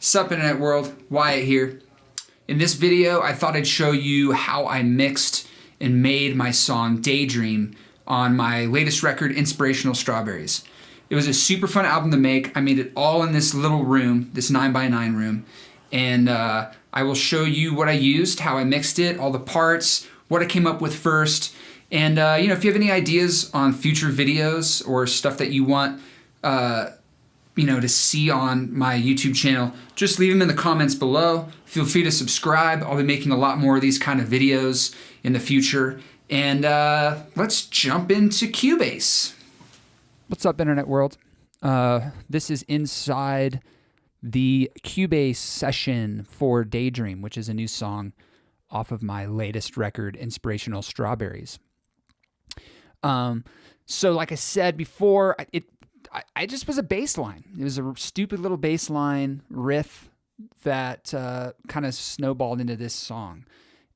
Sup Internet World, Wyatt here. In this video, I thought I'd show you how I mixed and made my song Daydream on my latest record, Inspirational Strawberries. It was a super fun album to make. I made it all in this little room, this 9x9 room, and I will show you what I used, how I mixed it, all the parts, what I came up with first, and if you have any ideas on future videos or stuff that you want to see on my YouTube channel, just leave them in the comments below. Feel free to subscribe. I'll be making a lot more of these kind of videos in the future. And let's jump into Cubase. What's up, Internet World? This is inside the Cubase session for Daydream, which is a new song off of my latest record, Inspirational Strawberries. So like I said before, I just was a bass line. It was a stupid little bass line riff that kind of snowballed into this song.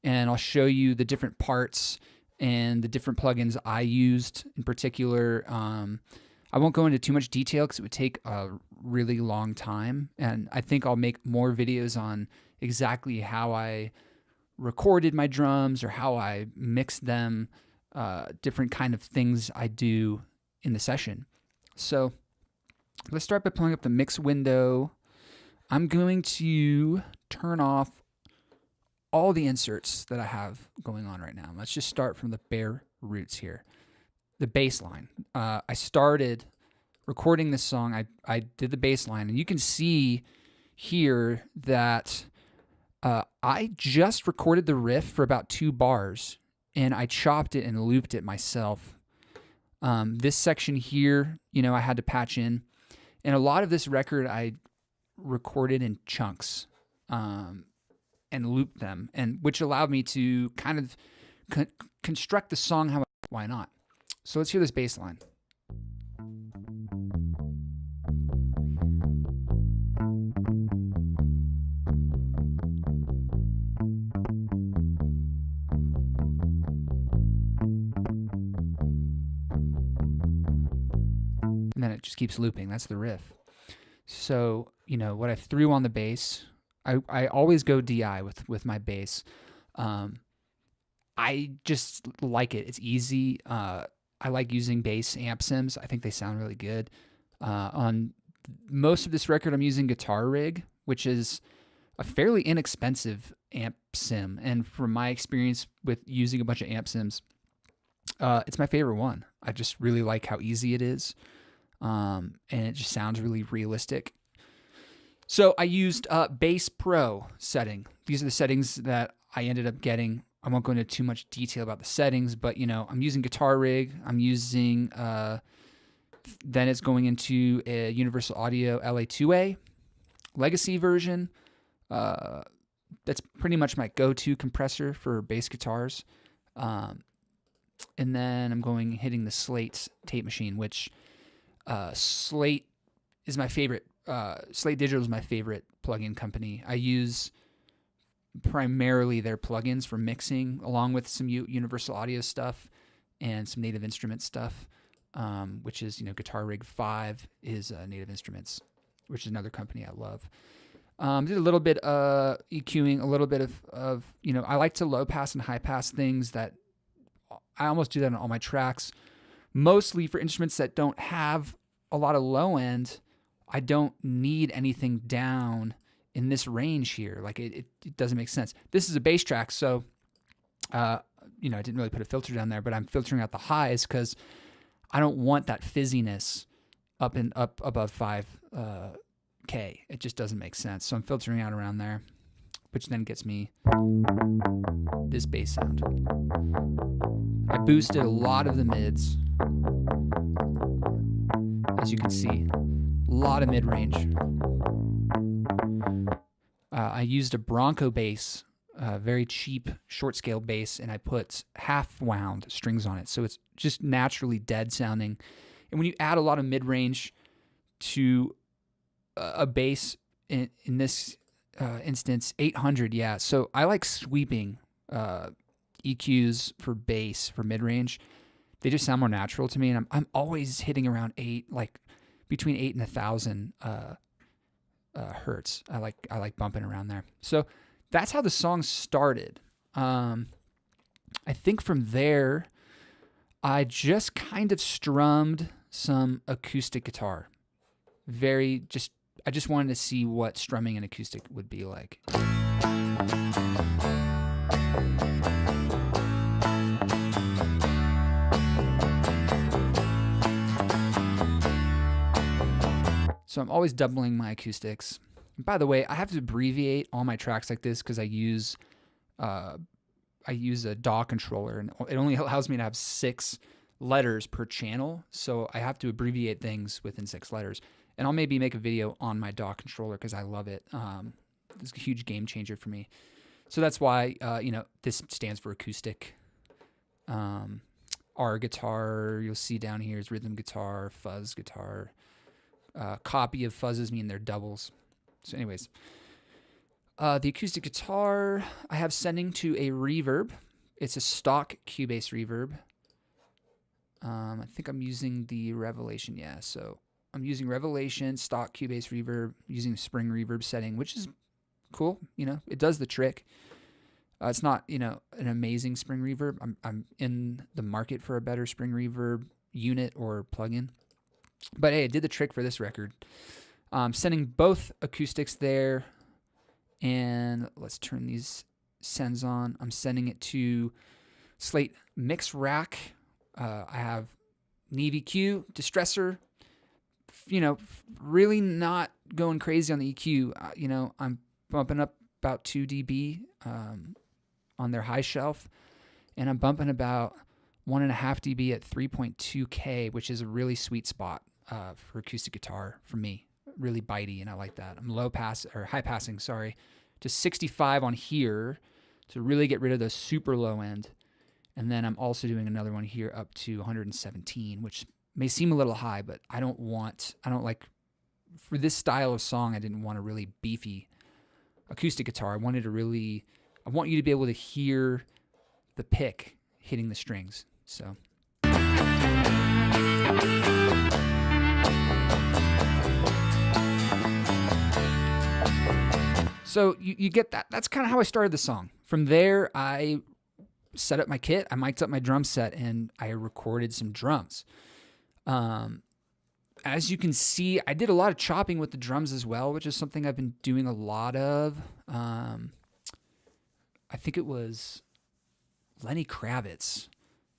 And I'll show you the different parts and the different plugins I used in particular. I won't go into too much detail because it would take a really long time. And I think I'll make more videos on exactly how I recorded my drums or how I mixed them, different kind of things I do in the session. So let's start by pulling up the mix window. I'm going to turn off all the inserts that I have going on right now. Let's just start from the bare roots here. The bass line. I started recording this song. I did the bass line, and you can see here that I just recorded the riff for about 2 bars, and I chopped it and looped it myself. This section here, I had to patch in. And a lot of this record I recorded in chunks and looped them, and which allowed me to kind of construct the song how why not. So let's hear this bass line. And then it just keeps looping. That's the riff. So, what I threw on the bass, I always go DI with my bass. I just like it. It's easy. I like using bass amp sims. I think they sound really good. On most of this record, I'm using Guitar Rig, which is a fairly inexpensive amp sim. And from my experience with using a bunch of amp sims, it's my favorite one. I just really like how easy it is. And it just sounds really realistic. So I used Bass Pro setting. These are the settings that I ended up getting. I won't go into too much detail about the settings, but I'm using Guitar Rig. I'm using, then it's going into a Universal Audio LA2A Legacy version. That's pretty much my go-to compressor for bass guitars. And then I'm hitting the Slate tape machine, which Slate is my favorite. Slate Digital is my favorite plugin company. I use primarily their plugins for mixing, along with some Universal Audio stuff and some Native Instruments stuff, which is, Guitar Rig 5 is Native Instruments, which is another company I love. Did a little bit EQing, a little bit of I like to low pass and high pass things. That I almost do that on all my tracks, mostly for instruments that don't have a lot of low end. I don't need anything down in this range here. Like it doesn't make sense. This is a bass track, so I didn't really put a filter down there, but I'm filtering out the highs because I don't want that fizziness up above 5K. It just doesn't make sense. So I'm filtering out around there, which then gets me this bass sound. I boosted a lot of the mids, as you can see. A lot of mid-range. I used a Bronco bass, very cheap short scale bass, and I put half wound strings on it. So it's just naturally dead sounding. And when you add a lot of mid-range to a bass, in this instance, 800, yeah. So I like sweeping EQs for bass for mid-range. They just sound more natural to me, and I'm always hitting around 8, like between 8 and 1,000 hertz. I like bumping around there. So that's how the song started. I think from there, I just kind of strummed some acoustic guitar. I just wanted to see what strumming an acoustic would be like. So I'm always doubling my acoustics. And by the way, I have to abbreviate all my tracks like this because I use a DAW controller, and it only allows me to have 6 letters per channel. So I have to abbreviate things within 6 letters. And I'll maybe make a video on my DAW controller because I love it. It's a huge game changer for me. So that's why this stands for acoustic. R guitar, you'll see down here is rhythm guitar, fuzz guitar. Copy of fuzzes mean they're doubles. So anyways, the acoustic guitar I have sending to a reverb. It's a stock Cubase reverb. I think I'm using the Revelation. Yeah, so I'm using Revelation stock Cubase reverb, using spring reverb setting, which is cool. It does the trick. It's not an amazing spring reverb. I'm in the market for a better spring reverb unit or plugin. But hey, it did the trick for this record. Sending both acoustics there, and let's turn these sends on. I'm sending it to Slate Mix Rack. I have an EQ distressor. Really not going crazy on the EQ. I'm bumping up about 2 dB on their high shelf, and I'm bumping about 1.5 dB at 3.2K, which is a really sweet spot for acoustic guitar for me. Really bitey, and I like that. I'm high passing, to 65 on here to really get rid of the super low end. And then I'm also doing another one here up to 117, which may seem a little high, but I don't like, for this style of song, I didn't want a really beefy acoustic guitar. I want you to be able to hear the pick hitting the strings. So you get that. That's kind of how I started the song. From there, I set up my kit, I mic'd up my drum set, and I recorded some drums. As you can see, I did a lot of chopping with the drums as well, which is something I've been doing a lot of. I think it was Lenny Kravitz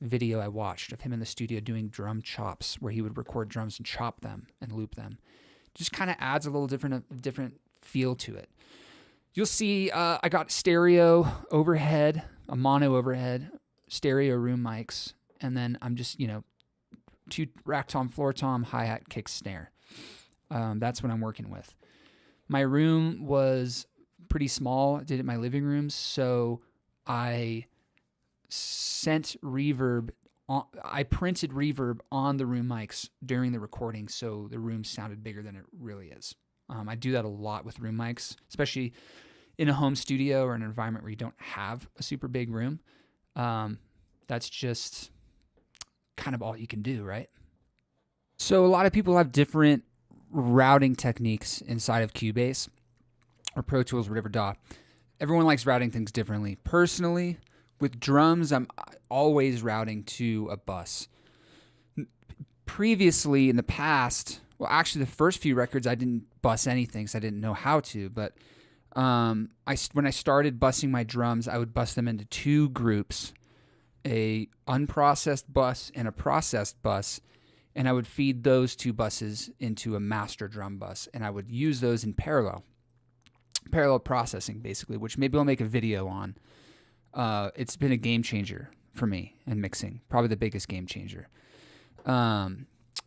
video I watched of him in the studio doing drum chops, where he would record drums and chop them and loop them. Just kind of adds a little different feel to it. You'll see I got stereo overhead, a mono overhead, stereo room mics, and then I'm just, 2 rack tom, floor tom, hi-hat, kick, snare. That's what I'm working with. My room was pretty small. I did it in my living room, so I sent reverb. I printed reverb on the room mics during the recording, so the room sounded bigger than it really is. I do that a lot with room mics, especially in a home studio or an environment where you don't have a super big room. That's just kind of all you can do, right? So a lot of people have different routing techniques inside of Cubase or Pro Tools, whatever DAW. Everyone likes routing things differently. Personally, with drums, I'm always routing to a bus. Previously, in the past, well, actually the first few records, I didn't bus anything because I didn't know how to, but when I started bussing my drums, I would bus them into 2 groups, a unprocessed bus and a processed bus, and I would feed those 2 buses into a master drum bus, and I would use those in parallel processing, basically, which maybe I'll make a video on. It's been a game changer for me in mixing, probably the biggest game changer. But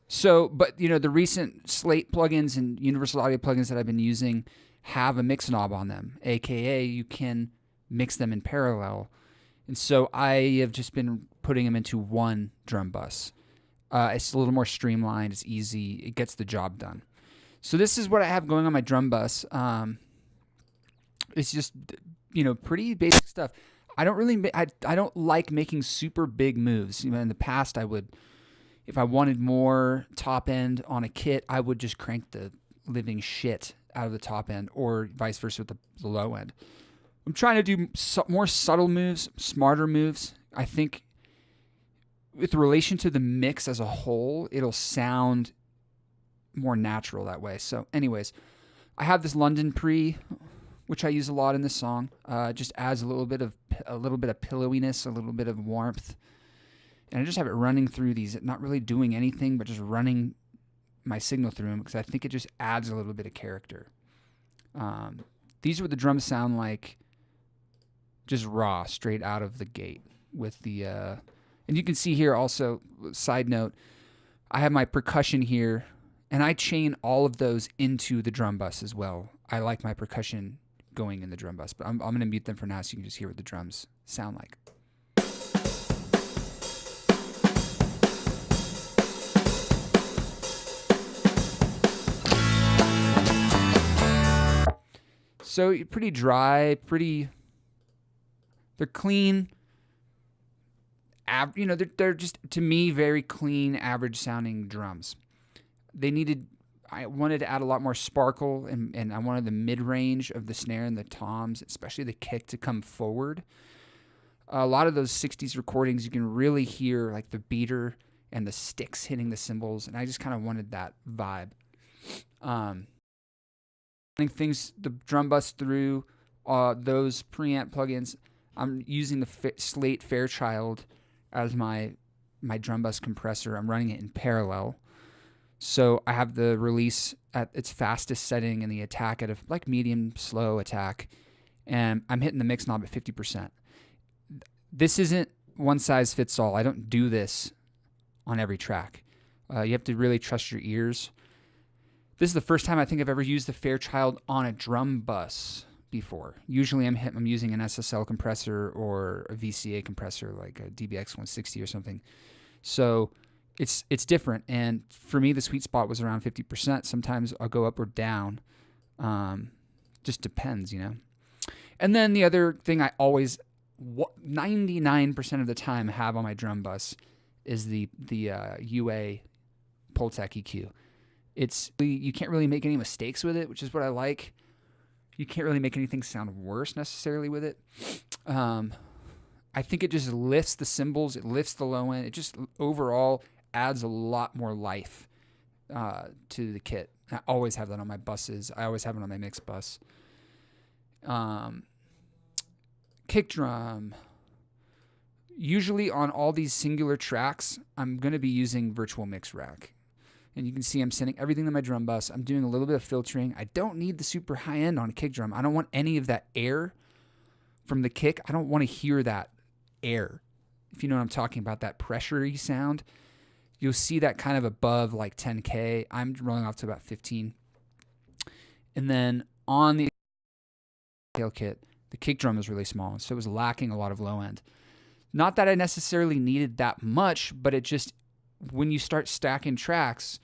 the recent Slate plugins and Universal Audio plugins that I've been using have a mix knob on them, aka you can mix them in parallel. And so I have just been putting them into 1 drum bus. It's a little more streamlined, it's easy, it gets the job done. So this is what I have going on my drum bus. It's just, pretty basic stuff. I don't like making super big moves. In the past, I would, if I wanted more top end on a kit, I would just crank the living shit out of the top end, or vice versa with the low end. I'm trying to do more subtle moves, smarter moves. I think with relation to the mix as a whole, it'll sound more natural that way. So anyways, I have this London pre, which I use a lot in this song. Just adds a little bit of pillowiness, a little bit of warmth. And I just have it running through these, not really doing anything, but just running my signal through them because I think it just adds a little bit of character. These are what the drums sound like, just raw, straight out of the gate with the... and you can see here also, side note, I have my percussion here, and I chain all of those into the drum bus as well. I like my percussion going in the drum bus, but I'm going to mute them for now so you can just hear what the drums sound like. So pretty dry, they're clean. They're just, to me, very clean, average sounding drums. I wanted to add a lot more sparkle, and I wanted the mid-range of the snare and the toms, especially the kick, to come forward. A lot of those 60s recordings, you can really hear like the beater and the sticks hitting the cymbals, and I just kind of wanted that vibe. The drum bus through those preamp plugins. I'm using the Slate Fairchild as my drum bus compressor. I'm running it in parallel. So I have the release at its fastest setting and the attack at a like medium slow attack, and I'm hitting the mix knob at 50%. This isn't one size fits all. I don't do this on every track. You have to really trust your ears. This is the first time I think I've ever used the Fairchild on a drum bus before. Usually I'm using an SSL compressor or a VCA compressor like a DBX 160 or something. So it's different, and for me the sweet spot was around 50%. Sometimes I'll go up or down. Just depends, you know. And then the other thing I always 99% of the time have on my drum bus is the UA Pultec EQ. You can't really make any mistakes with it, which is what I like. You can't really make anything sound worse necessarily with it. I think it just lifts the cymbals, it lifts the low end, it just overall adds a lot more life to the kit. I always have that on my buses. I always have it on my mix bus. Kick drum. Usually on all these singular tracks, I'm going to be using Virtual Mix Rack. And you can see I'm sending everything to my drum bus. I'm doing a little bit of filtering. I don't need the super high end on a kick drum. I don't want any of that air from the kick. I don't want to hear that air. If you know what I'm talking about, that pressure-y sound. You'll see that kind of above like 10K. I'm rolling off to about 15. And then on the tail kit, the kick drum is really small, so it was lacking a lot of low end. Not that I necessarily needed that much, but it just, when you start stacking tracks,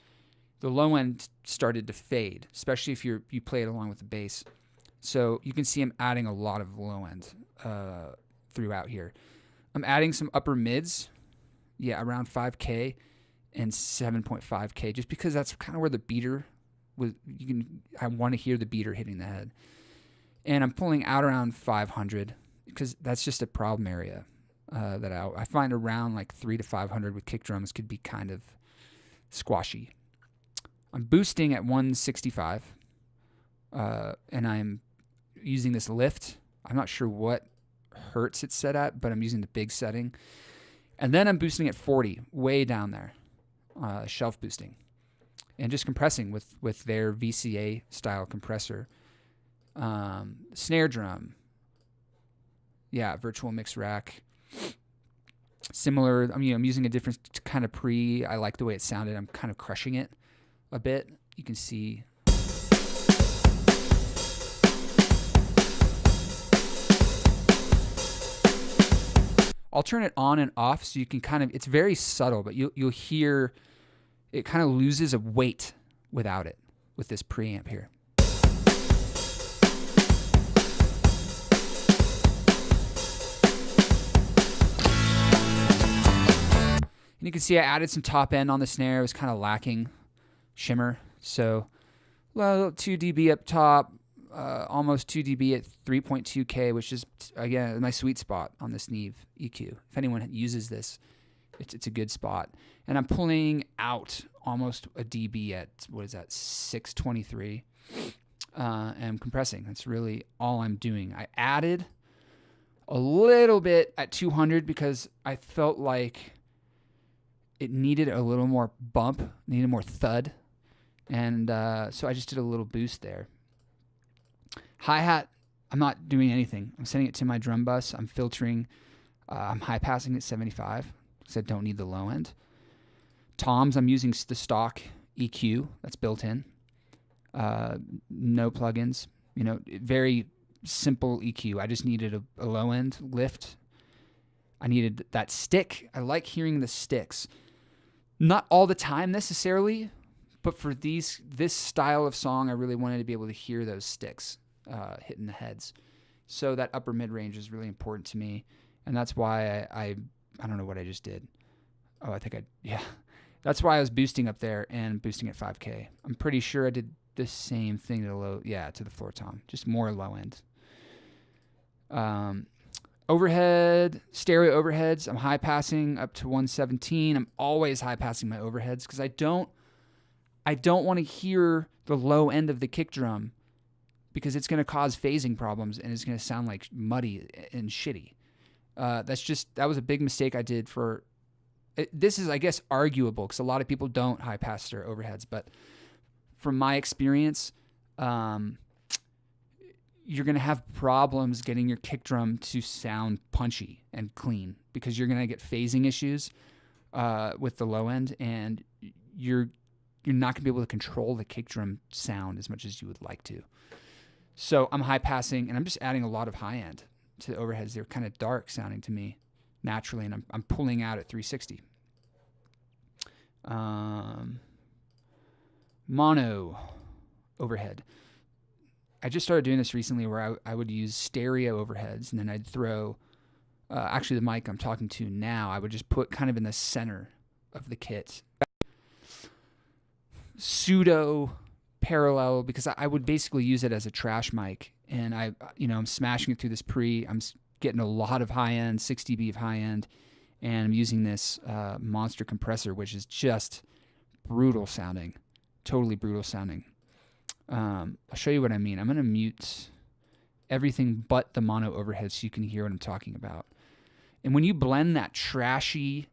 the low end started to fade, especially if you play it along with the bass. So you can see I'm adding a lot of low end throughout here. I'm adding some upper mids, around 5K and 7.5K, just because that's kind of where the beater was. I want to hear the beater hitting the head. And I'm pulling out around 500 because that's just a problem area that I find around like 300 to 500 with kick drums could be kind of squashy. I'm boosting at 165, and I'm using this lift. I'm not sure what hertz it's set at, but I'm using the big setting. And then I'm boosting at 40, way down there, shelf boosting, and just compressing with their VCA style compressor. Snare drum, Virtual Mix Rack. Similar, I'm using a different kind of pre. I like the way it sounded. I'm kind of crushing it a bit. You can see. I'll turn it on and off so you can kind of, it's very subtle, but you'll hear it kind of loses a weight without it with this preamp here. And you can see I added some top end on the snare. It was kind of lacking shimmer. So Well, 2 dB up top, almost 2 dB at 3.2K, which is, again, my sweet spot on this Neve EQ. If anyone uses this, it's a good spot. And I'm pulling out almost a dB at, 623, and compressing. That's really all I'm doing. I added a little bit at 200 because I felt like it needed a little more bump, needed more thud. And so I just did a little boost there. Hi-hat, I'm not doing anything. I'm sending it to my drum bus. I'm filtering. I'm high-passing at 75 because I don't need the low end. Toms, I'm using the stock EQ that's built in. No plugins. Very simple EQ. I just needed a low-end lift. I needed that stick. I like hearing the sticks. Not all the time necessarily, but for this style of song, I really wanted to be able to hear those sticks hitting the heads. So that upper mid-range is really important to me, and that's why I don't know what I just did. Oh, that's why I was boosting up there and boosting at 5K. I'm pretty sure I did the same thing to the floor tom, just more low end. Overhead, stereo overheads, I'm high passing up to 117. I'm always high passing my overheads because I don't want to hear the low end of the kick drum because it's going to cause phasing problems and it's going to sound like muddy and shitty. That was a big mistake I did this is, I guess, arguable because a lot of people don't high pass their overheads, but from my experience, you're going to have problems getting your kick drum to sound punchy and clean because you're going to get phasing issues with the low end, and you're not going to be able to control the kick drum sound as much as you would like to. So I'm high passing, and I'm just adding a lot of high end to the overheads. They're kind of dark sounding to me naturally, and I'm pulling out at 360. Mono overhead. I just started doing this recently where I would use stereo overheads, and then I'd throw, actually the mic I'm talking to now, I would just put kind of in the center of the kit. Pseudo parallel, because I would basically use it as a trash mic, and I'm smashing it through this pre. I'm getting a lot of high end, 6 dB of high end, and I'm using this monster compressor, which is just brutal sounding, totally brutal sounding. I'll show you what I mean. I'm going to mute everything but the mono overhead so you can hear what I'm talking about. And when you blend that trashy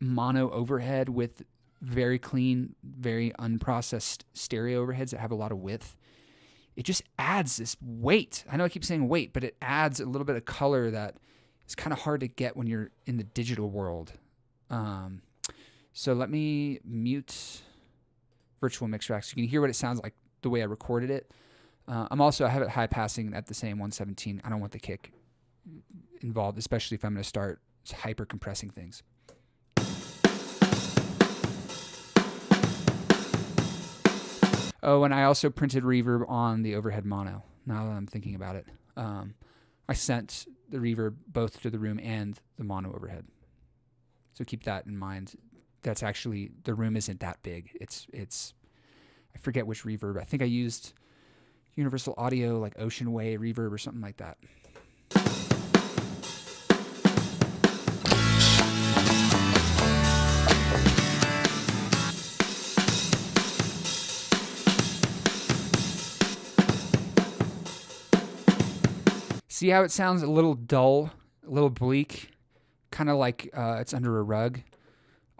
mono overhead with very clean, very unprocessed stereo overheads that have a lot of width, it just adds this weight. I know I keep saying weight, but it adds a little bit of color that is kind of hard to get when you're in the digital world. So let me mute virtual mix track so you can hear what it sounds like the way I recorded it. I have it high passing at the same 117. I don't want the kick involved, especially if I'm going to start hyper compressing things. Oh, and I also printed reverb on the overhead mono, now that I'm thinking about it. I sent the reverb both to the room and the mono overhead. So keep that in mind. That's actually, the room isn't that big. It's I forget which reverb. I think I used Universal Audio, like Ocean Way reverb or something like that. See how it sounds a little dull, a little bleak, kind of like it's under a rug?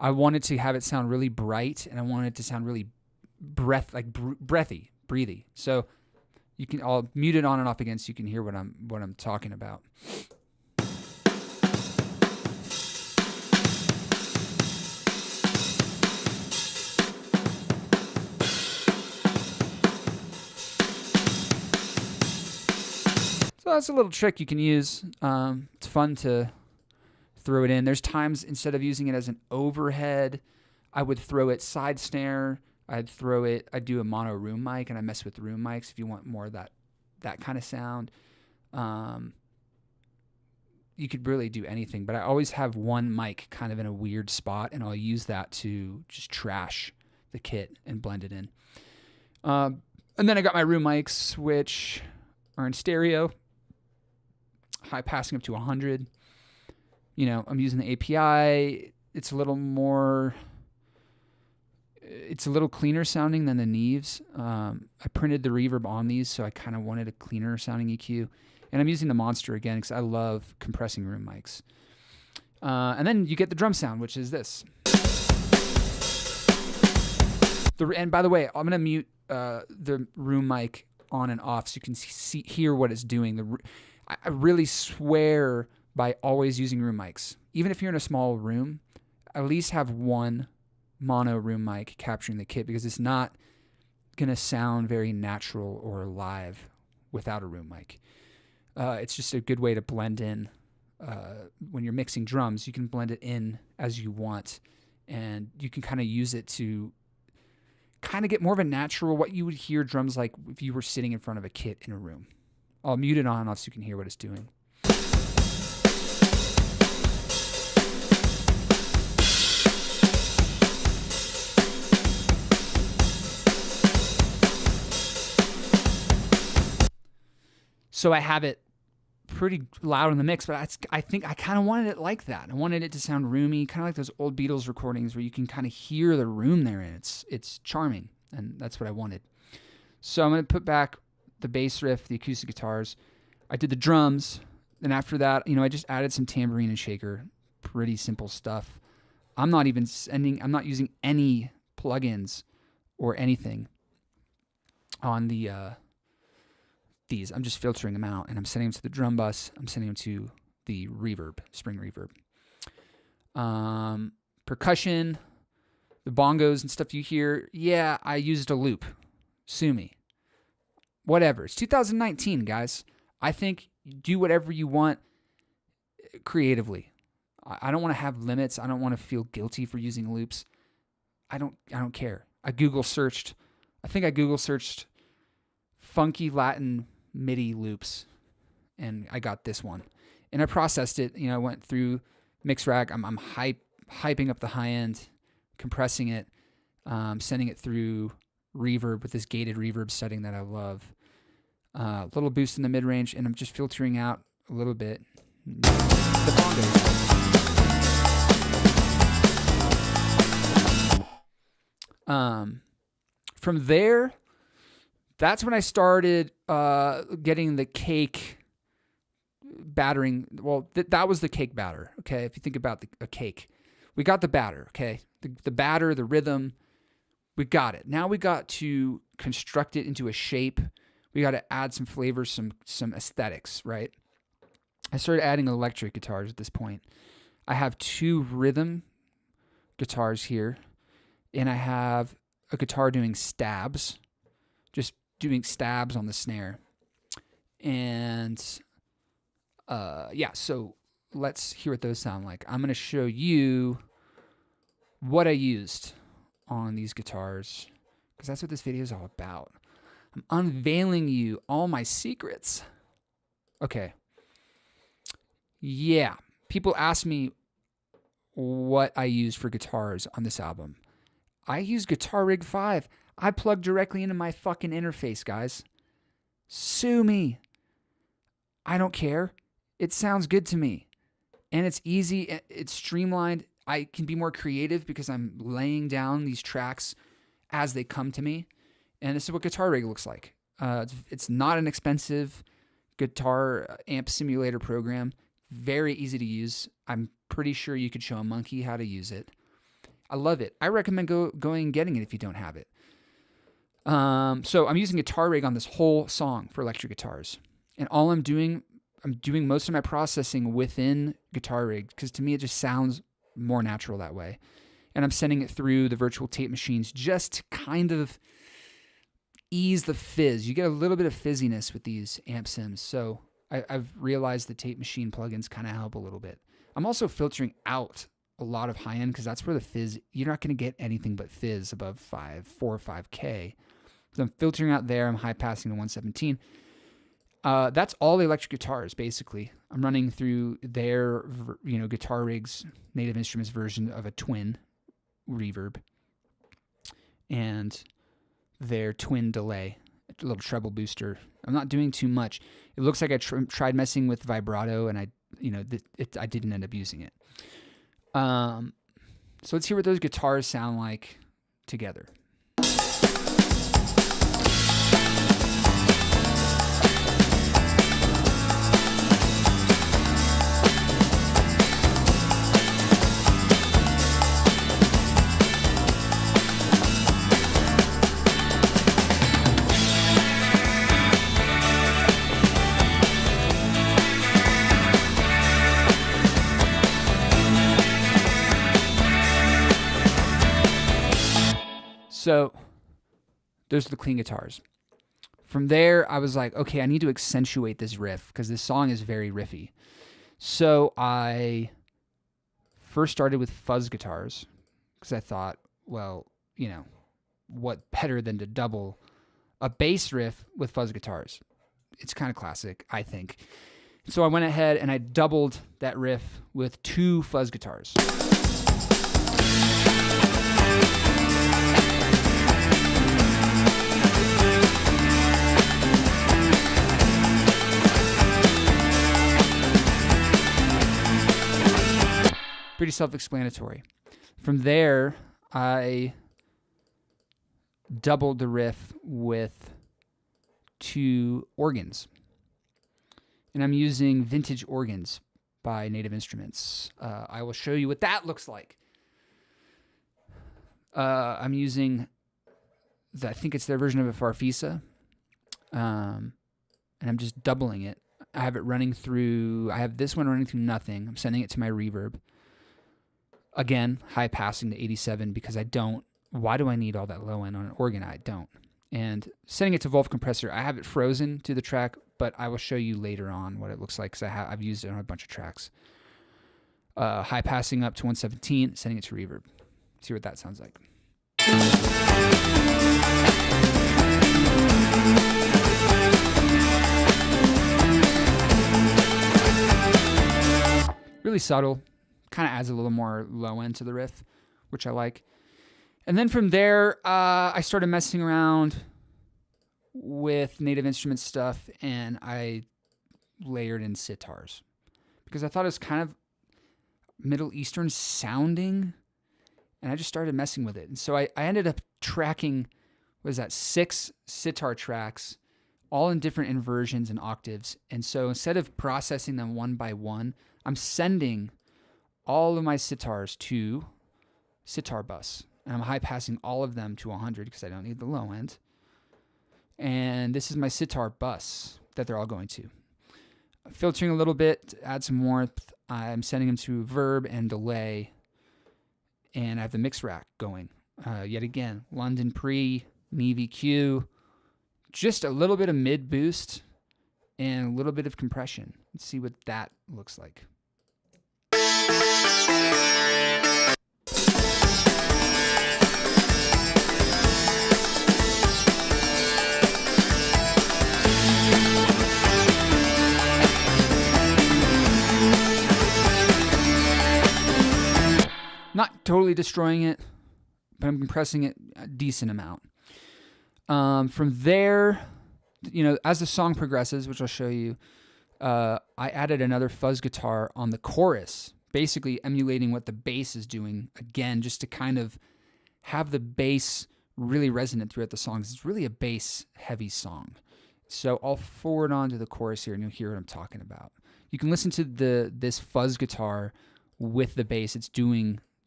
I wanted to have it sound really bright, and I wanted it to sound really breathy. So I'll mute it on and off again so you can hear what I'm talking about. So that's a little trick you can use. It's fun to throw it in. There's times instead of using it as an overhead, I would throw it side snare. I'd do a mono room mic, and I mess with room mics if you want more of that kind of sound. You could really do anything, but I always have one mic kind of in a weird spot, and I'll use that to just trash the kit and blend it in. And then I got my room mics, which are in stereo, high passing up to 100. You know, I'm using the API. It's a little cleaner sounding than the Neves. I printed the reverb on these, so I kind of wanted a cleaner sounding EQ. And I'm using the Monster again because I love compressing room mics. And then you get the drum sound, which is this. And by the way, I'm going to mute the room mic on and off so you can hear what it's doing. I really swear by always using room mics. Even if you're in a small room, at least have one mono room mic capturing the kit, because it's not going to sound very natural or live without a room mic. It's just a good way to blend in. When you're mixing drums, you can blend it in as you want, and you can kind of use it to kind of get more of a natural, what you would hear drums like if you were sitting in front of a kit in a room. I'll mute it on and off so you can hear what it's doing. So I have it pretty loud in the mix, but I think I kind of wanted it like that. I wanted it to sound roomy, kind of like those old Beatles recordings where you can kind of hear the room they're in. It's charming, and that's what I wanted. So I'm going to put back the bass riff, the acoustic guitars. I did the drums, and after that, I just added some tambourine and shaker. Pretty simple stuff. I'm not using any plugins or anything on these. I'm just filtering them out, and I'm sending them to the drum bus. I'm sending them to the reverb, spring reverb. Percussion, the bongos and stuff you hear. Yeah, I used a loop. Sue me. Whatever. It's 2019, guys. I think do whatever you want creatively. I don't want to have limits. I don't want to feel guilty for using loops. I don't care. I Google searched funky Latin MIDI loops, and I got this one. And I processed it. I went through mix rack. I'm hyping up the high end, compressing it, sending it through reverb with this gated reverb setting that I love. A little boost in the mid range, and I'm just filtering out a little bit the bongos. From there, that's when I started getting the cake battering. Well, that was the cake batter. Okay, if you think about a cake, we got the batter. Okay, the batter, the rhythm, we got it. Now we got to construct it into a shape. We got to add some flavor, some aesthetics, right? I started adding electric guitars at this point. I have 2 rhythm guitars here, and I have a guitar doing stabs, just doing stabs on the snare. And so let's hear what those sound like. I'm going to show you what I used on these guitars, because that's what this video is all about. I'm unveiling you all my secrets. Okay. Yeah. People ask me what I use for guitars on this album. I use Guitar Rig 5. I plug directly into my fucking interface, guys. Sue me. I don't care. It sounds good to me. And it's easy. It's streamlined. I can be more creative because I'm laying down these tracks as they come to me. And this is what Guitar Rig looks like. It's not an expensive guitar amp simulator program. Very easy to use. I'm pretty sure you could show a monkey how to use it. I love it. I recommend going and getting it if you don't have it. So I'm using Guitar Rig on this whole song for electric guitars. And all I'm doing most of my processing within Guitar Rig, because to me it just sounds more natural that way. And I'm sending it through the virtual tape machines just to kind of ease the fizz. You get a little bit of fizziness with these amp sims. So I've realized the tape machine plugins kind of help a little bit. I'm also filtering out a lot of high end because that's where the fizz, you're not going to get anything but fizz above 4 or 5K. So I'm filtering out there. I'm high passing to 117. That's all the electric guitars, basically. I'm running through their, Guitar Rig's Native Instruments version of a twin reverb. And their twin delay, a little treble booster. I'm not doing too much. It looks like I tried messing with vibrato, and I didn't end up using it. So let's hear what those guitars sound like together. So those are the clean guitars. From there, I was like, okay, I need to accentuate this riff because this song is very riffy. So I first started with fuzz guitars because I thought, well, what better than to double a bass riff with fuzz guitars? It's kind of classic, I think. So I went ahead and I doubled that riff with 2 fuzz guitars. Pretty self-explanatory. From there, I doubled the riff with 2 organs. And I'm using vintage organs by Native Instruments. I will show you what that looks like. I'm using, I think it's their version of a Farfisa. And I'm just doubling it. I have this one running through nothing. I'm sending it to my reverb. Again, high passing to 87 because why do I need all that low end on an organ? I don't. And setting it to Wolf compressor, I have it frozen to the track, but I will show you later on what it looks like because I've used it on a bunch of tracks. High passing up to 117, setting it to reverb. See what that sounds like. Really subtle. Kind of adds a little more low end to the riff, which I like. And then from there, I started messing around with Native Instruments stuff, and I layered in sitars because I thought it was kind of Middle Eastern sounding, and I just started messing with it. And so I ended up tracking, 6 sitar tracks, all in different inversions and octaves. And so instead of processing them one by one, I'm sending all of my sitars to sitar bus. And I'm high passing all of them to 100 because I don't need the low end. And this is my sitar bus that they're all going to. Filtering a little bit to add some warmth. I'm sending them to verb and delay. And I have the mix rack going. Yet again, London Pre, Neve EQ. Just a little bit of mid boost and a little bit of compression. Let's see what that looks like. Not totally destroying it, but I'm compressing it a decent amount. From there, as the song progresses, which I'll show you, I added another fuzz guitar on the chorus, basically emulating what the bass is doing, again, just to kind of have the bass really resonant throughout the songs. It's really a bass-heavy song. So I'll forward on to the chorus here, and you'll hear what I'm talking about. You can listen to this fuzz guitar with the bass.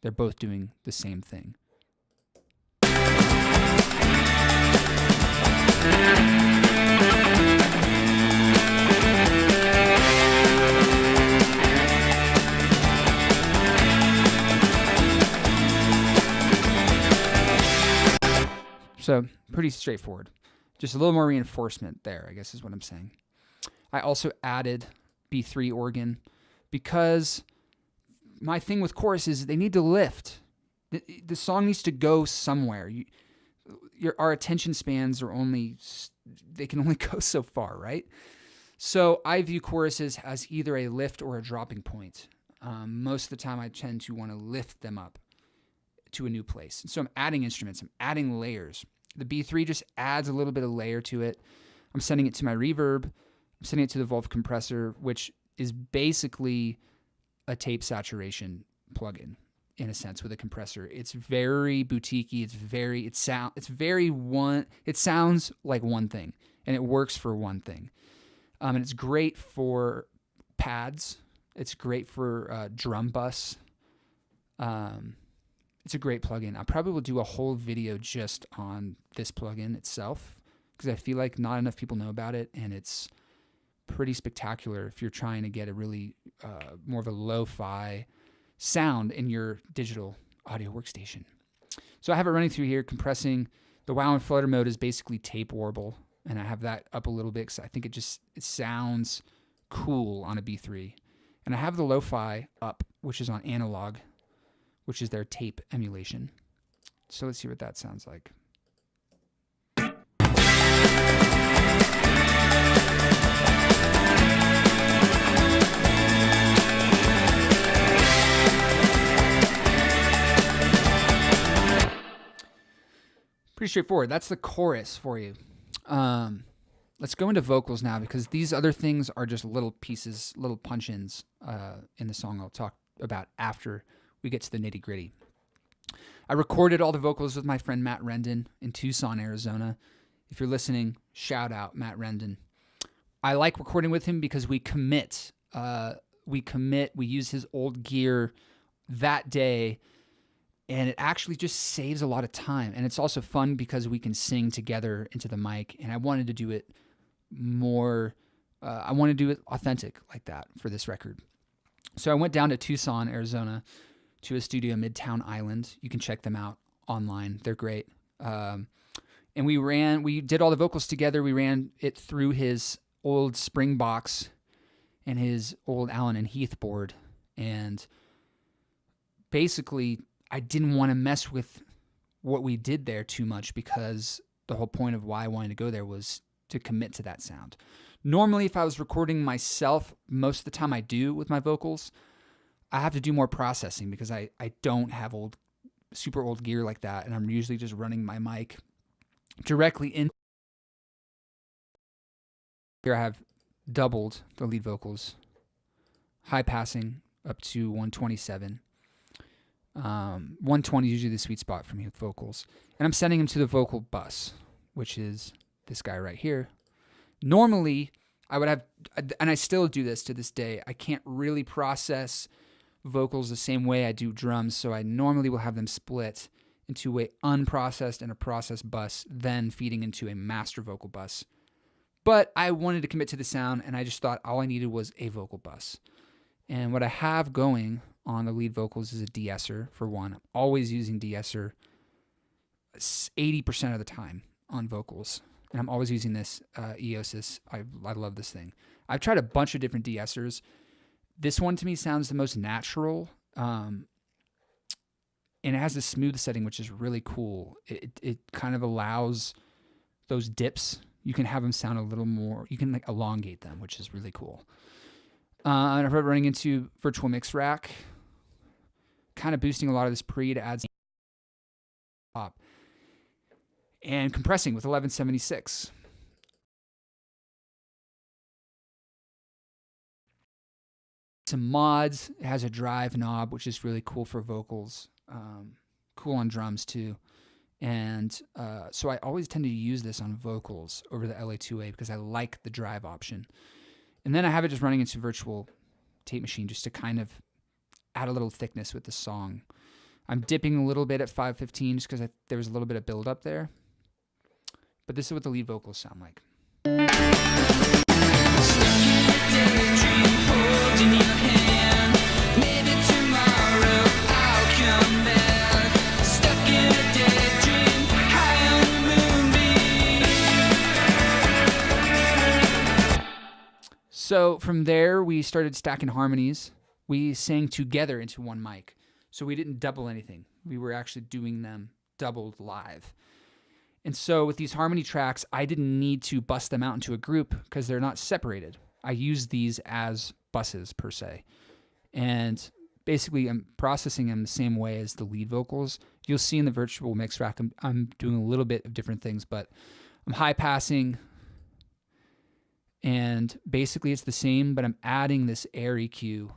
They're both doing the same thing. So pretty straightforward. Just a little more reinforcement there, I guess is what I'm saying. I also added B3 organ because my thing with chorus is they need to lift. The song needs to go somewhere. Our attention spans they can only go so far, right? So I view choruses as either a lift or a dropping point. Most of the time I tend to want to lift them up to a new place. And so I'm adding instruments, I'm adding layers. The B3 just adds a little bit of layer to it. I'm sending it to my reverb. I'm sending it to the Volv compressor, which is basically a tape saturation plugin in a sense with a compressor. It's very boutiquey. It sounds like one thing, and it works for one thing. And it's great for pads. It's great for drum bus. It's a great plugin. I probably will do a whole video just on this plugin itself because I feel like not enough people know about it, and it's pretty spectacular if you're trying to get a really more of a lo-fi sound in your digital audio workstation. So I have it running through here, compressing. The wow and flutter mode is basically tape warble, and I have that up a little bit because I think it sounds cool on a B3. And I have the lo-fi up, which is on analog, which is their tape emulation. So let's see what that sounds like. Pretty straightforward. That's the chorus for you. Let's go into vocals now because these other things are just little pieces, little punch-ins in the song I'll talk about after we get to the nitty-gritty. I recorded all the vocals with my friend Matt Rendon in Tucson, Arizona. If you're listening, shout out Matt Rendon. I like recording with him because we commit. We use his old gear that day, and it actually just saves a lot of time. And it's also fun because we can sing together into the mic, and I wanted to do it more, I want to do it authentic like that for this record. So I went down to Tucson, Arizona, to a studio, Midtown Island. You can check them out online. They're great. And we did all the vocals together. We ran it through his old Springbox and his old Allen and Heath board. And basically, I didn't want to mess with what we did there too much because the whole point of why I wanted to go there was to commit to that sound. Normally, if I was recording myself, most of the time I do with my vocals, I have to do more processing because I don't have super old gear like that, and I'm usually just running my mic directly in. Here I have doubled the lead vocals, high passing up to 127. 120 is usually the sweet spot for me with vocals. And I'm sending them to the vocal bus, which is this guy right here. Normally, I would have, and I still do this to this day, I can't really process vocals the same way I do drums, so I normally will have them split into a unprocessed and a processed bus, then feeding into a master vocal bus. But I wanted to commit to the sound, and I just thought all I needed was a vocal bus. And what I have going on the lead vocals is a de-esser, for one. I'm always using de-esser 80% of the time on vocals. And I'm always using this Eosis. I love this thing. I've tried a bunch of different de-essers. This one to me sounds the most natural. And it has a smooth setting, which is really cool. It kind of allows those dips. You can have them sound a little more, you can like elongate them, which is really cool. And I've heard running into virtual mix rack, kind of boosting a lot of this pre to add pop. And compressing with 1176. Some mods. It has a drive knob, which is really cool for vocals. Cool on drums too. And so I always tend to use this on vocals over the LA2A because I like the drive option. And then I have it just running into virtual tape machine just to kind of add a little thickness with the song. I'm dipping a little bit at 515 just because there was a little bit of build up there. But this is what the lead vocals sound like. So from there, we started stacking harmonies. We sang together into one mic. So we didn't double anything. We were actually doing them doubled live. And so with these harmony tracks, I didn't need to bust them out into a group because they're not separated. I use these as buses per se. And basically I'm processing them the same way as the lead vocals, You'll see in the virtual mix rack, I'm doing a little bit of different things, but I'm high passing, and basically it's the same, but I'm adding this air EQ.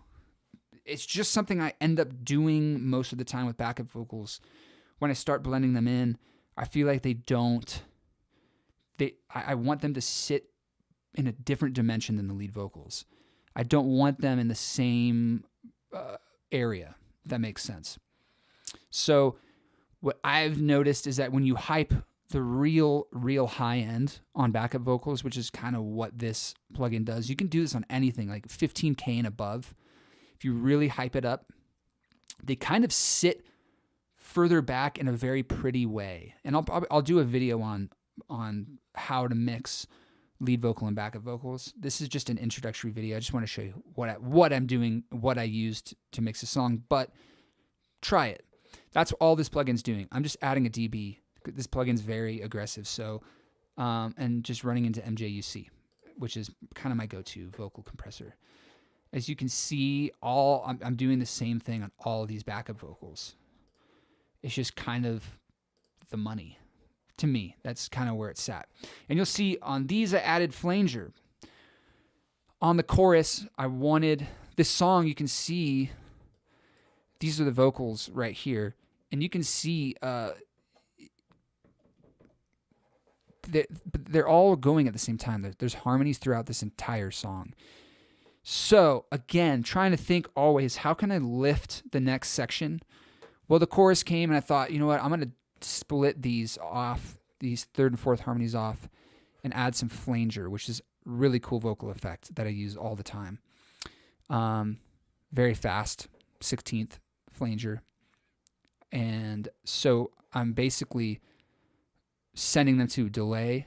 It's just something I end up doing most of the time with backup vocals. When I start blending them in, I feel like I want them to sit in a different dimension than the lead vocals. I don't want them in the same area, if that makes sense. So what I've noticed is that when you hype the real high end on backup vocals, which is kind of what this plugin does, you can do this on anything like 15K and above. If you really hype it up, they kind of sit further back in a very pretty way. And I'll do a video on how to mix lead vocal and backup vocals. This is just an introductory video. I just want to show you what I'm doing, what I used to mix a song, but try it. That's all this plugin's doing. I'm just adding a dB. This plugin's very aggressive, so and just running into MJUC, which is kind of my go-to vocal compressor. As you can see, I'm doing the same thing on all of these backup vocals. It's just kind of the money. To me, that's kind of where it's at. And you'll see on these, I added flanger. On the chorus, I wanted this song, you can see, these are the vocals right here. And you can see they're all going at the same time. There's harmonies throughout this entire song. So again, trying to think always, how can I lift the next section? Well, the chorus came and I thought, you know what, I'm going to split these off, these third and fourth harmonies off, and add some flanger, which is a really cool vocal effect that I use all the time. Very fast, 16th flanger. And so I'm basically sending them to delay,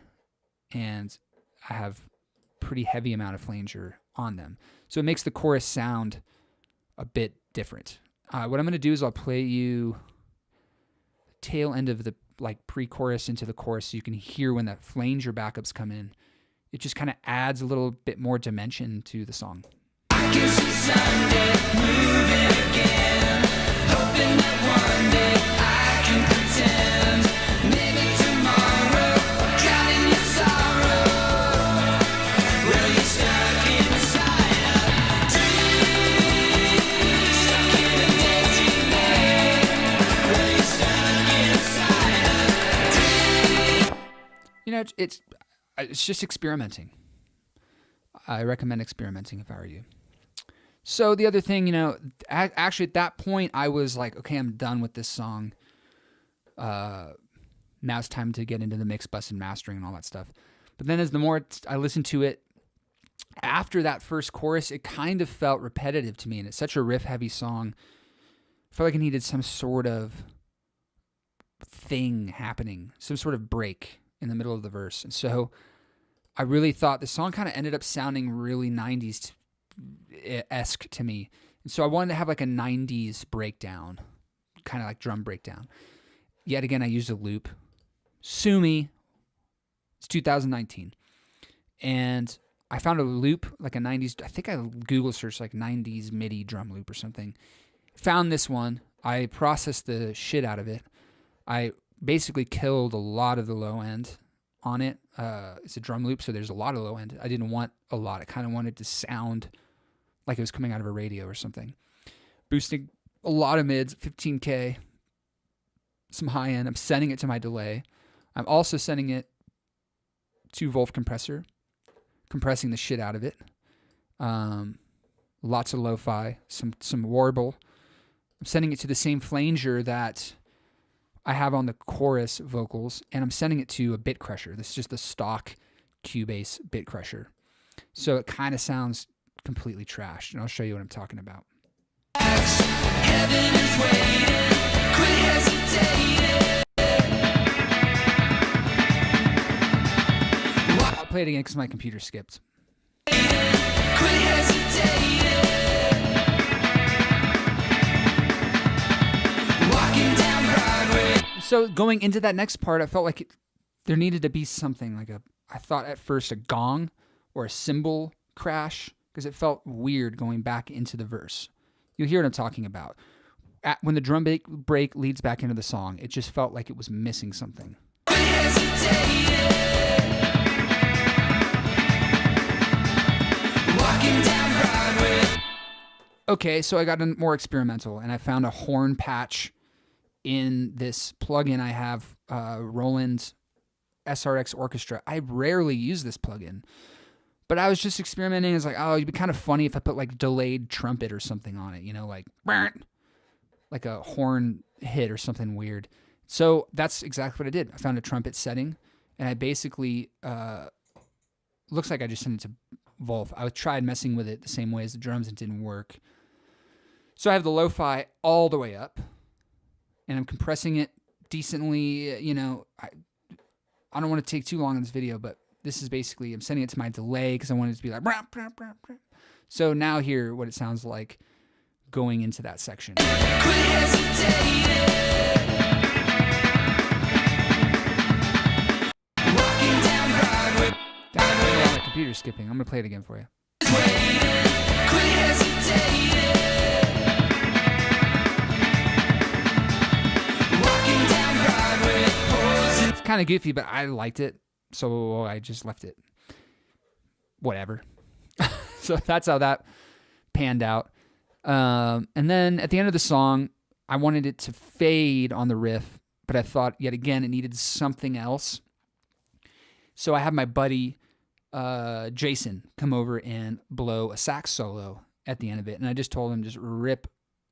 and I have pretty heavy amount of flanger on them. So it makes the chorus sound a bit different. What I'm going to do is I'll play you tail end of the pre-chorus into the chorus so you can hear when that flanger backups come in. It just kind of adds a little bit more dimension to the song. I can see Sunday moving again, hoping that one day I can pretend, maybe tomorrow, drowning in sorrow. Well, you're stuck inside a dream, stuck in a daydream. Well, you're stuck inside a dream. You know, it's just experimenting. I recommend experimenting if I were you. So the other thing, actually at that point, I was like, okay, I'm done with this song. Now it's time to get into the mix, bus, and mastering and all that stuff. But then as the more I listened to it, after that first chorus, it kind of felt repetitive to me. And it's such a riff-heavy song. I felt like it needed some sort of thing happening, some sort of break in the middle of the verse. And so I really thought the song kind of ended up sounding really 90s-esque to me. And so I wanted to have like a 90s breakdown, kind of like drum breakdown. Yet again, I used a loop. Sue me. It's 2019. And I found a loop, like a 90s, I think I Google searched like 90s MIDI drum loop or something. Found this one. I processed the shit out of it. I basically killed a lot of the low end on it. It's a drum loop, so there's a lot of low end. I didn't want a lot. I kind of wanted to sound like it was coming out of a radio or something. Boosting a lot of mids, 15K, some high end. I'm sending it to my delay. I'm also sending it to Wolf compressor, compressing the shit out of it. Lots of lo-fi, some warble. I'm sending it to the same flanger that I have on the chorus vocals, and I'm sending it to a bit crusher. This is just the stock Cubase bit crusher. So it kind of sounds completely trashed, and I'll show you what I'm talking about. Heaven is waiting, quit hesitating. I'll play it again because my computer skipped. Quit hesitating. Walking down Broadway. So going into that next part, I felt like there needed to be something like I thought at first a gong or a cymbal crash, because it felt weird going back into the verse. You'll hear what I'm talking about. when the drum break leads back into the song, it just felt like it was missing something. Okay, so I got more experimental, and I found a horn patch in this plugin I have, Roland SRX Orchestra. I rarely use this plugin, but I was just experimenting. It's like, oh, it'd be kind of funny if I put like delayed trumpet or something on it, like a horn hit or something weird. So that's exactly what I did. I found a trumpet setting, and I basically, looks like I just sent it to Wolf. I tried messing with it the same way as the drums. It didn't work. So I have the lo-fi all the way up, and I'm compressing it decently. I don't want to take too long in this video, but this is basically, I'm sending it to my delay because I want it to be like, brah, brah, brah, brah. So now hear what it sounds like going into that section. My computer's skipping. I'm going to play it again for you. It's kind of goofy, but I liked it, so I just left it. Whatever. So that's how that panned out. And then at the end of the song, I wanted it to fade on the riff, but I thought, yet again, it needed something else. So I had my buddy Jason come over and blow a sax solo at the end of it, and I just told him,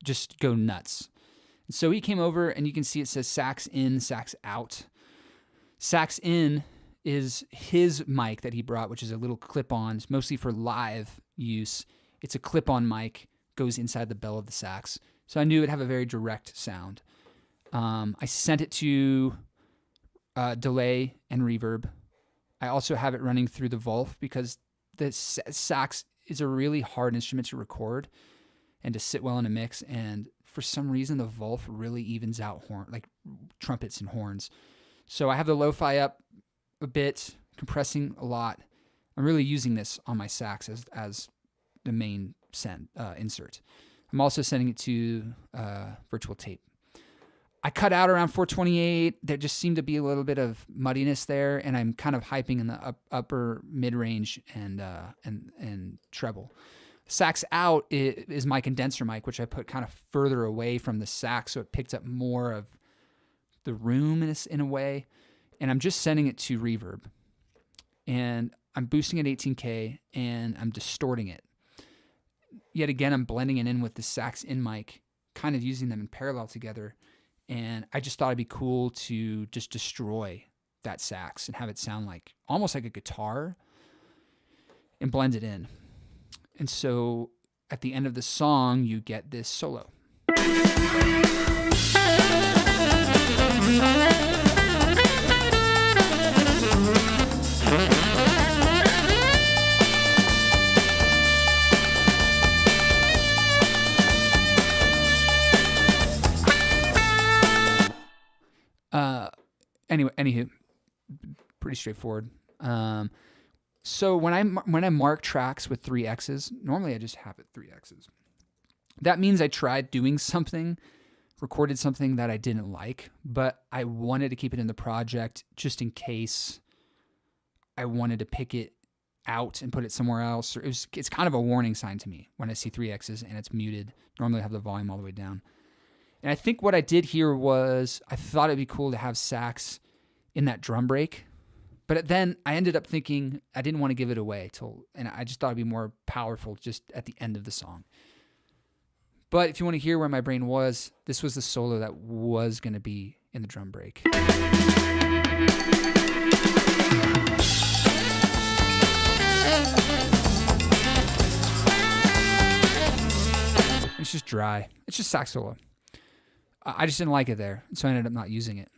just go nuts. So he came over, and you can see it says sax in, sax out. Sax in is his mic that he brought, which is a little clip-on, mostly for live use. It's a clip-on mic, goes inside the bell of the sax. So I knew it'd have a very direct sound. I sent it to delay and reverb. I also have it running through the Wolf because the sax is a really hard instrument to record and to sit well in a mix. And for some reason, the Wolf really evens out trumpets and horns. So I have the lo-fi up a bit, compressing a lot. I'm really using this on my sax as the main insert. I'm also sending it to virtual tape. I cut out around 428. There just seemed to be a little bit of muddiness there, and I'm kind of hyping in the upper mid-range and treble. Sax out is my condenser mic, which I put kind of further away from the sax, so it picked up more of the room in a way. And I'm just sending it to reverb. And I'm boosting at 18K, and I'm distorting it. Yet again, I'm blending it in with the sax in mic, kind of using them in parallel together. And I just thought it'd be cool to just destroy that sax and have it sound almost like a guitar and blend it in. And so at the end of the song, you get this solo. Anywho, pretty straightforward. So when I mark tracks with 3X's, normally I just have it 3X's. That means I tried doing something, recorded something that I didn't like, but I wanted to keep it in the project just in case I wanted to pick it out and put it somewhere else. Or it's kind of a warning sign to me when I see 3X's and it's muted. Normally I have the volume all the way down. And I think what I did here was I thought it'd be cool to have sax in that drum break. But then I ended up thinking I didn't want to give it away and I just thought it'd be more powerful just at the end of the song. But if you want to hear where my brain was, this was the solo that was going to be in the drum break. It's just dry. It's just sax solo. I just didn't like it there, so I ended up not using it.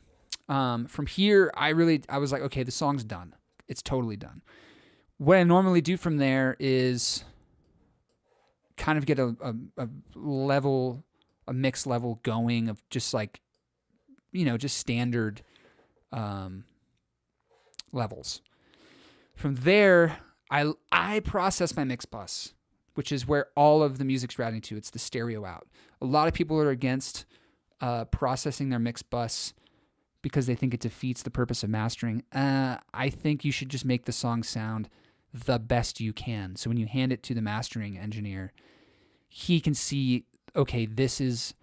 From here, I was like, okay, the song's done. It's totally done. What I normally do from there is kind of get a mix level going of just just standard levels. From there, I process my mix bus. which is where all of the music's routing to. It's the stereo out. A lot of people are against processing their mix bus because they think it defeats the purpose of mastering. I think you should just make the song sound the best you can. So when you hand it to the mastering engineer, he can see, okay, this is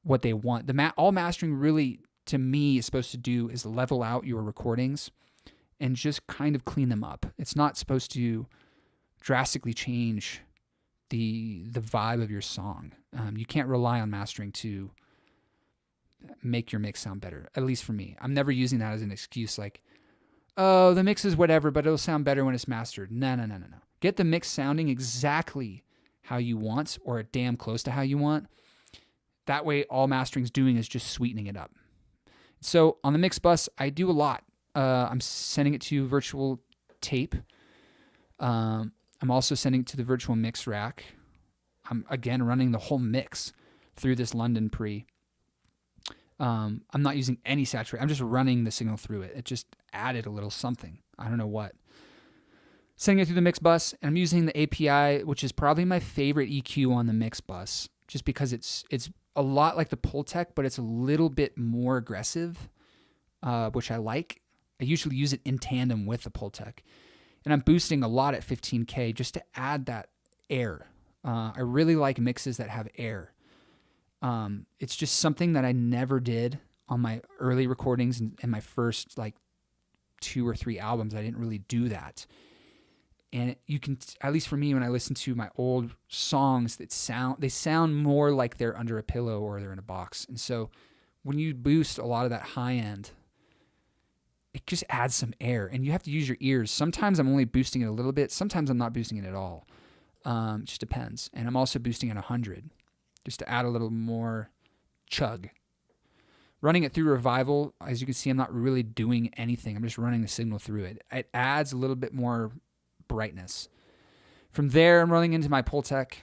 what they want. All mastering really, to me, is supposed to do is level out your recordings and just kind of clean them up. It's not supposed to drastically change the vibe of your song. You can't rely on mastering to make your mix sound better, at least for me. I'm never using that as an excuse like, oh, the mix is whatever, but it'll sound better when it's mastered. No. Get the mix sounding exactly how you want, or damn close to how you want. That way, all mastering's doing is just sweetening it up. So on the mix bus, I do a lot. I'm sending it to virtual tape. I'm also sending it to the virtual mix rack. I'm, again, running the whole mix through this London pre. I'm not using any saturation. I'm just running the signal through it. It just added a little something. I don't know what. Sending it through the mix bus, and I'm using the API, which is probably my favorite EQ on the mix bus, just because it's a lot like the Pultec, but it's a little bit more aggressive, which I like. I usually use it in tandem with the Pultec. And I'm boosting a lot at 15K just to add that air. I really like mixes that have air. It's just something that I never did on my early recordings and my first like 2 or 3 albums. I didn't really do that. And you can, at least for me, when I listen to my old songs, they sound more like they're under a pillow or they're in a box. And so when you boost a lot of that high end, it just adds some air, and you have to use your ears. Sometimes I'm only boosting it a little bit. Sometimes I'm not boosting it at all. It just depends. And I'm also boosting at 100 just to add a little more chug. Running it through Revival, as you can see, I'm not really doing anything. I'm just running the signal through it. It adds a little bit more brightness. From there, I'm running into my Pultec,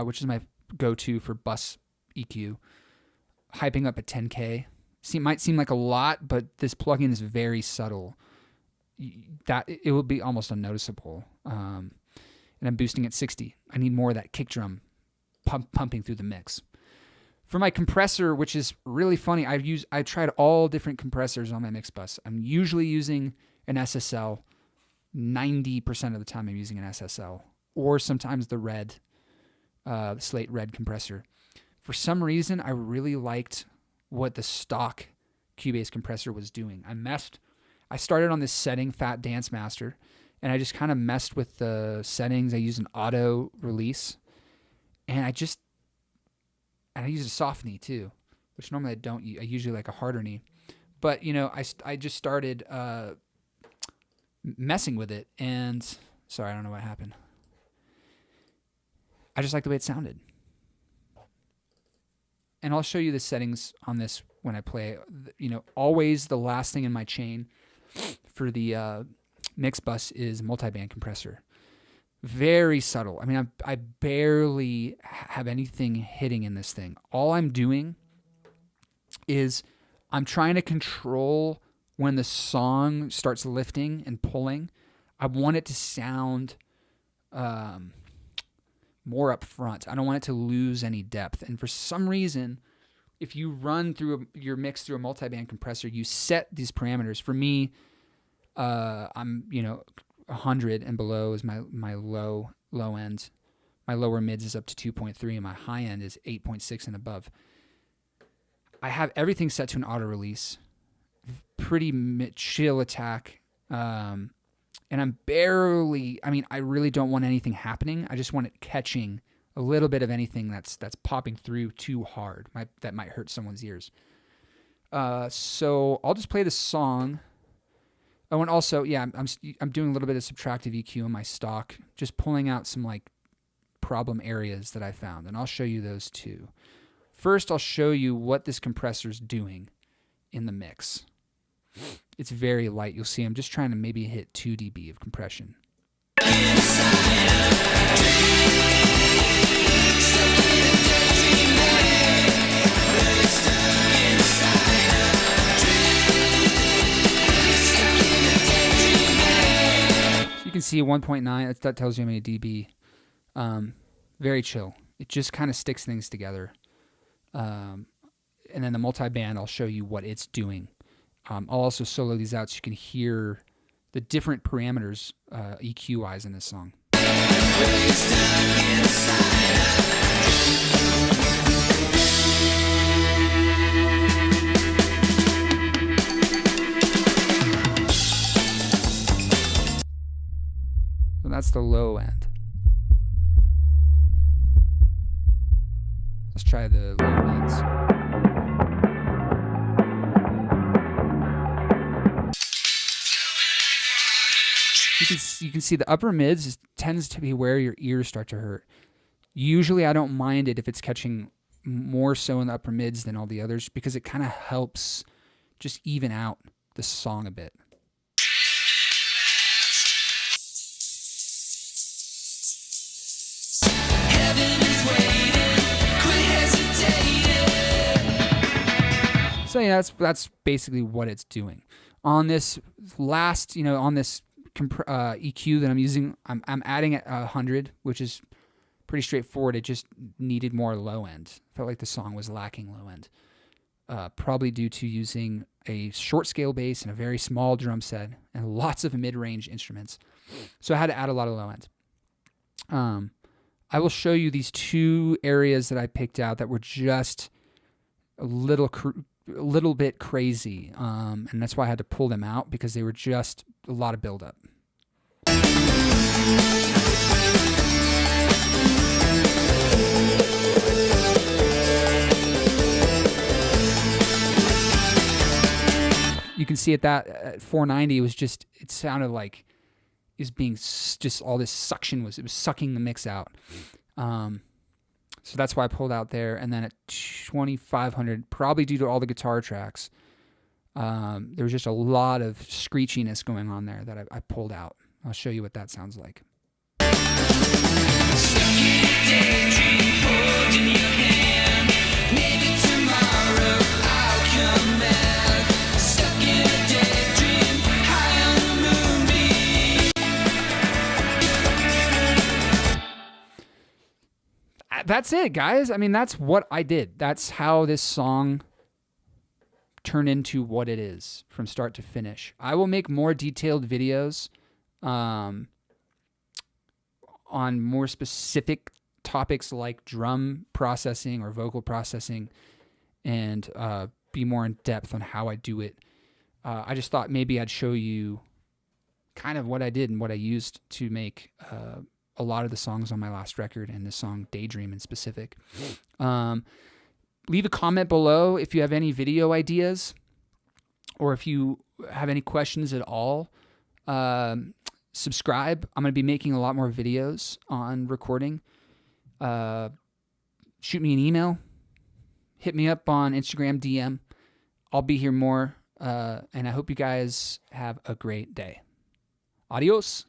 which is my go-to for bus EQ, hyping up at 10K. Might seem like a lot, but this plugin is very subtle. That it will be almost unnoticeable. And I'm boosting at 60. I need more of that kick drum pumping through the mix. For my compressor, which is really funny, I tried all different compressors on my mix bus. I'm usually using an SSL. 90% of the time I'm using an SSL, or sometimes the red, Slate Red compressor. For some reason, I really liked what the stock Cubase compressor was doing. I started on this setting, Fat Dance Master, and I just kind of messed with the settings. I used an auto release, and I used a soft knee too, which normally I don't use. I usually like a harder knee, but I just started messing with it, and sorry, I don't know what happened. I just like the way it sounded. And I'll show you the settings on this when I play. Always the last thing in my chain for the mix bus is multiband compressor. Very subtle. I mean, I barely have anything hitting in this thing. All I'm doing is I'm trying to control when the song starts lifting and pulling. I want it to sound more up front. I don't want it to lose any depth. And for some reason, if you run through your mix through a multiband compressor, you set these parameters. For me, I'm 100 and below is my low end. My lower mids is up to 2.3, and my high end is 8.6 and above. I have everything set to an auto release, pretty chill attack. And I'm I really don't want anything happening. I just want it catching a little bit of anything that's popping through too hard. That might hurt someone's ears. So I'll just play the song. Oh, and also, I'm doing a little bit of subtractive EQ in my stock, just pulling out some like problem areas that I found, and I'll show you those too. First, I'll show you what this compressor's doing in the mix. It's very light. You'll see I'm just trying to maybe hit 2 dB of compression. You can see 1.9. That tells you how many dB. Very chill. It just kind of sticks things together. And then the multi-band, I'll show you what it's doing. I'll also solo these out so you can hear the different parameters EQ-wise in this song. So that's the low end. Let's try the low mids. You can see the upper mids tends to be where your ears start to hurt. Usually I don't mind it if it's catching more so in the upper mids than all the others because it kind of helps just even out the song a bit. So yeah, that's basically what it's doing. On this last, on this EQ that I'm using, I'm adding at 100, which is pretty straightforward. It just needed more low end. Felt like the song was lacking low end, probably due to using a short scale bass and a very small drum set and lots of mid-range instruments. So I had to add a lot of low end. I will show you these two areas that I picked out that were just a little bit crazy, and that's why I had to pull them out because they were just a lot of buildup. You can see at 490, it sounded like it was being just all this suction it was sucking the mix out. So that's why I pulled out there. And then at 2500, probably due to all the guitar tracks, there was just a lot of screechiness going on there that I pulled out. I'll show you what that sounds like. That's it, guys. I mean, that's what I did. That's how this song turned into what it is from start to finish. I will make more detailed videos on more specific topics like drum processing or vocal processing and be more in depth on how I do it. I just thought maybe I'd show you kind of what I did and what I used to make a lot of the songs on my last record and this song Daydream in specific. Leave a comment below if you have any video ideas or if you have any questions at all. Subscribe. I'm going to be making a lot more videos on recording. Shoot me an email. Hit me up on Instagram DM. I'll be here more. And I hope you guys have a great day. Adios.